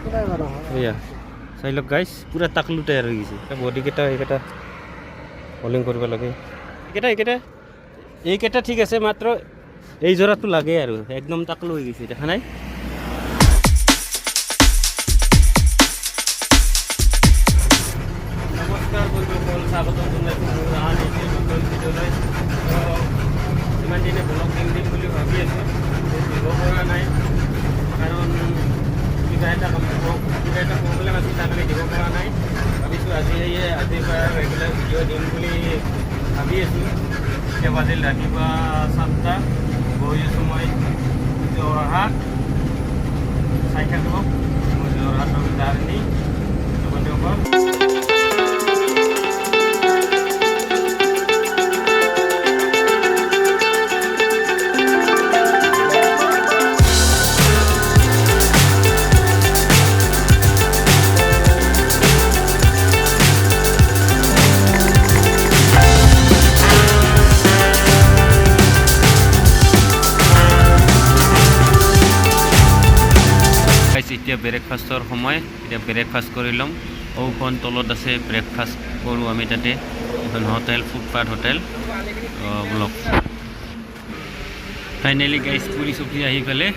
এয়া চাই লওক গাইছ পুৰা টাকলু টায়াৰ হৈ গৈছে বডিকেইটা এইকেইটা হলিং কৰিব লাগে এইকেইটা ঠিক আছে মাত্ৰ এই যোৰাটো লাগে আৰু একদম টাকলু হৈ গৈছে দেখা নাই নমস্কাৰ বন্ধুসকল স্বাগতম জনাইছোঁ মোৰ আন এটি নতুন ভিডিঅ'লৈ ইমান দিনে ব্লগ দিম বুলি ভাবি আছোঁ দিব পৰা নাই কাৰণ কিবা এটা প্ৰব্লেম আছিল তাৰকাৰণে দিব পৰা নাই ভাবিছোঁ আজিৰ পৰা ৰেগুলাৰ ভিডিঅ' দিম বুলি ভাবি আছোঁ এতিয়া বাজিল ৰাতিপুৱা 7টা বহি আছোঁ মই যোৰহাট চাই থাকিব মই যোৰহাটৰ জাৰ্ণি বন্ধুসকল এতিয়া ব্ৰেকফাষ্টৰ সময় এতিয়া ব্ৰেকফাষ্ট কৰি ল'ম ওখন তলত আছে ব্ৰেকফাষ্ট কৰোঁ আমি তাতে এখন hotel footpath hotel block finally guys পুৰি চুৰি আহি পেলাই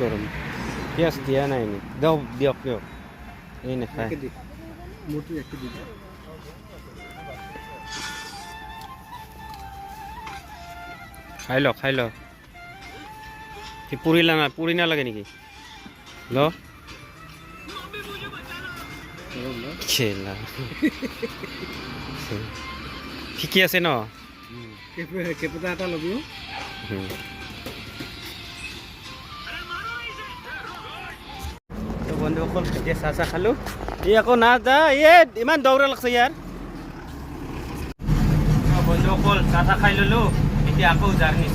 গৰম পিঁয়াজ দিয়া নাই দিয়ক এই নাখায় খাই ল কি পুৰি নালাগে নেকি ল ঠিকে আছে ন কেপটা এটা ল'বি বন্ধুসকল এতিয়া চাহ খালোঁ ই আকৌ না যা ইমান দৌৰা লাগছে ইয়াৰ বন্ধুসকল চাহ খাই ল'লোঁ এতিয়া আকৌ জাৰ্ণি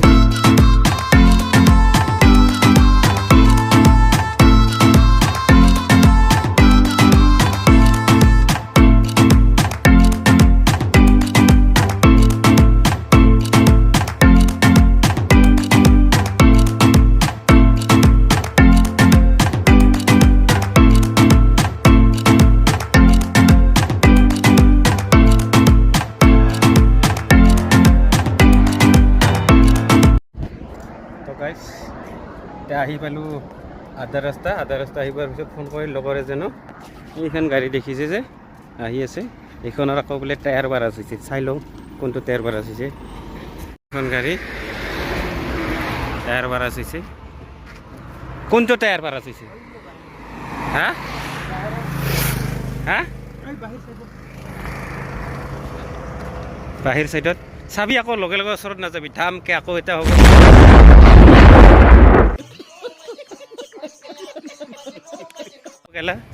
এতিয়া আহি পালোঁ আধা ৰাস্তা আহিবৰ পিছত ফোন কৰি লগৰ এজনো এইখন গাড়ী দেখিছে যে আহি আছে এইখনৰ আকৌ বোলে টায়াৰ বাৰাজ হৈছে চাই লওঁ কোনটো টায়াৰ বাৰাজ হৈছে এইখন গাড়ী টায়াৰ বাৰাজ হৈছে কোনটো টায়াৰ বাৰাজ হৈছে হা বাহিৰ চাইডত চাবি আকৌ লগে লগে ওচৰত নাযাবি ধামকে আকৌ এটা হ'ব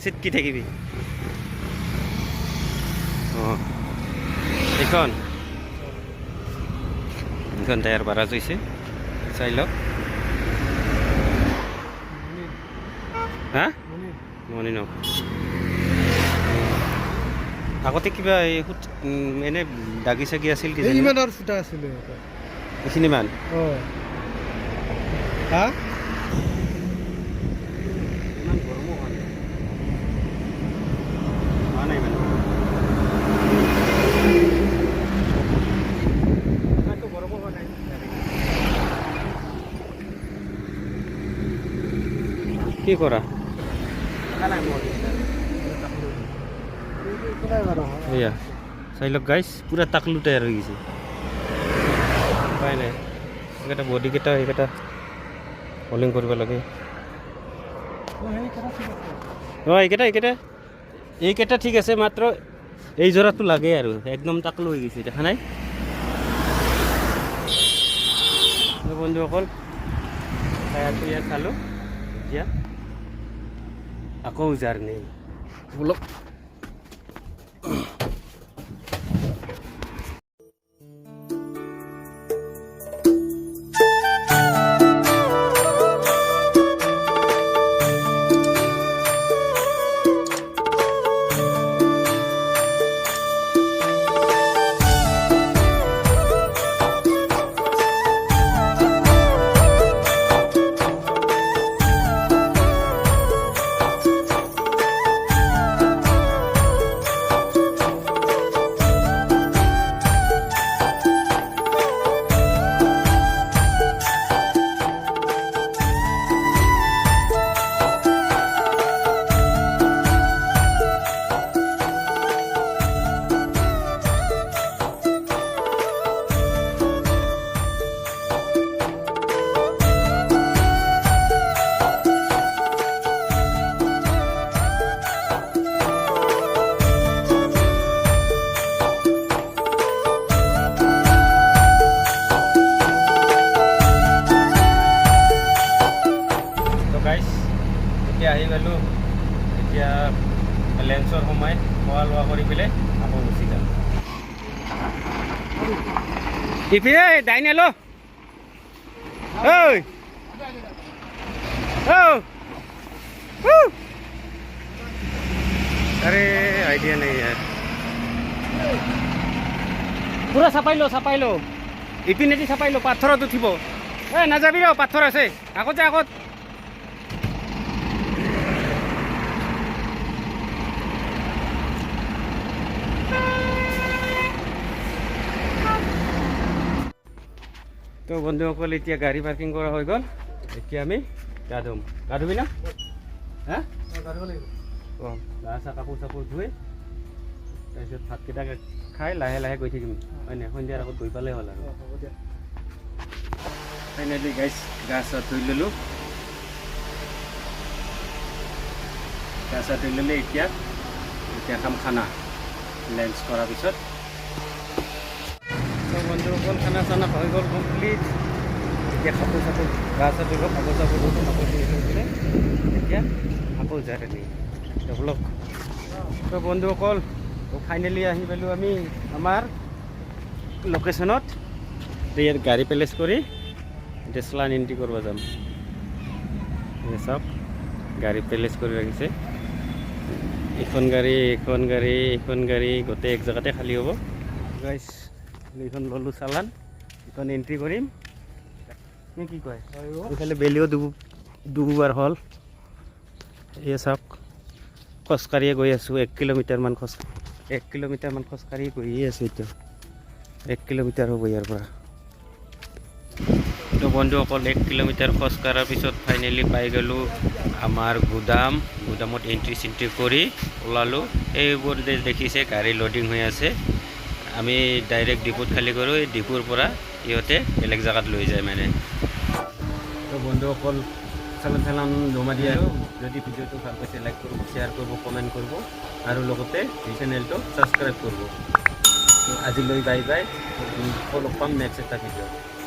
চিটকি থাকিবি এইখন টায়াৰ বাৰাজ হৈছে চাই লওক হা মনি ন আগতে কিবা এনে দাগি চাগি আছিল কি ফুটা আছিলে এইখিনিমান হা কি কৰা এয়া চাই লওক গাইছ পুৰা টাকলু টায়াৰ হৈ গৈছে উপায় নাই এইকেইটা বডিকেইটা এইকেইটা হলিং কৰিব লাগে এইকেইটা ঠিক আছে মাত্ৰ এই যোৰাটো লাগে আৰু একদম টাকলু হৈ গৈছে দেখা নাই বন্ধুসকল টায়াৰটো ইয়াত চালোঁ এতিয়া আকৌ জাৰ্ণি বোলক। এতিয়া আহি গ'লোঁ। এতিয়া লেন্সৰ সময় খোৱা লোৱা কৰি পেলাই আকৌ গুচি যাম। ইপিনে ডাইনে লো ঐ अरे आइडिया नहीं यार। पूरा छापाई लो इपिनेदी छापाई लो पाथरत उठिब ए नाजाबि रो पाथर আছে আগতে আগত তো বন্ধুসকল এতিয়া গাড়ী পাৰ্কিং কৰা হৈ গ'ল। এতিয়া আমি গা ধুম। গা ধুবি না? হা গা ধুব লাগিব। অঁ গা চা কাপোৰ চাপোৰ ধুই তাৰপিছত ভাতকেইটা খাই লাহে লাহে গৈ থাকিম হয়নে? সন্ধিয়াৰ আগত গৈ পালেই হ'ল আৰু। ফাইনেলি গাইছ গা চা ধুই ল'লোঁ। গা চা ধুই ল'লে এতিয়া খাম খানা লাঞ্চ কৰাৰ পিছত। বন্ধুসকল খানা চানা হৈ গ'ল কমপ্লিট। এতিয়া কাপোৰ চাপোৰ গা চা ধুব কাপোৰ চাপোৰ ধুব কাপোৰ ধুই পেলাই এতিয়া আকৌ জাৰ্ণি ডেভেলপ। তো বন্ধুসকল ফাইনেলি আহি পালোঁ আমি আমাৰ লোকেশ্যনত। ইয়াত গাড়ী প্লেচ কৰি এতিয়া চালান এণ্ট্ৰি কৰিব যাম। চাওক গাড়ী প্লেচ কৰি ৰাখিছে। এখন গাড়ী গোটেই এক জেগাতে খালী হ'ব। গাইছ এইখন ল'লোঁ চালান, এইখন এণ্ট্ৰি কৰিম। কি কয় এইফালে বেলিও দুবাৰ হ'ল। এই চাওক খোজকাঢ়িয়ে গৈ আছোঁ 1 কিলোমিটাৰমান খোজকাঢ়ি গৈয়ে আছোঁ। এতিয়া 1 কিলোমিটাৰ হ'ব ইয়াৰ পৰা। তো বন্ধুসকল 1 কিলোমিটাৰ খোজ কঢ়াৰ পিছত ফাইনেলি পাই গ'লোঁ আমাৰ গুদামত এণ্ট্ৰি চেণ্ট্ৰি কৰি ওলালোঁ। এইবোৰ দেখিছে গাড়ী লোডিং হৈ আছে। আমি ডাইৰেক্ট ডিপুত খালী কৰোঁ। এই ডিপুৰ পৰা ইহঁতে বেলেগ জেগাত লৈ যায় মানে। তো বন্ধুসকল চালান জমা দি আৰু যদি ভিডিঅ'টো ভাল পাইছে লাইক কৰিব, শ্বেয়াৰ কৰিব, কমেণ্ট কৰিব আৰু লগতে চেনেলটো ছাবস্ক্ৰাইব কৰিব। তো আজিলৈ বাই বাই। লগ পাম নেক্সট এটা ভিডিঅ'।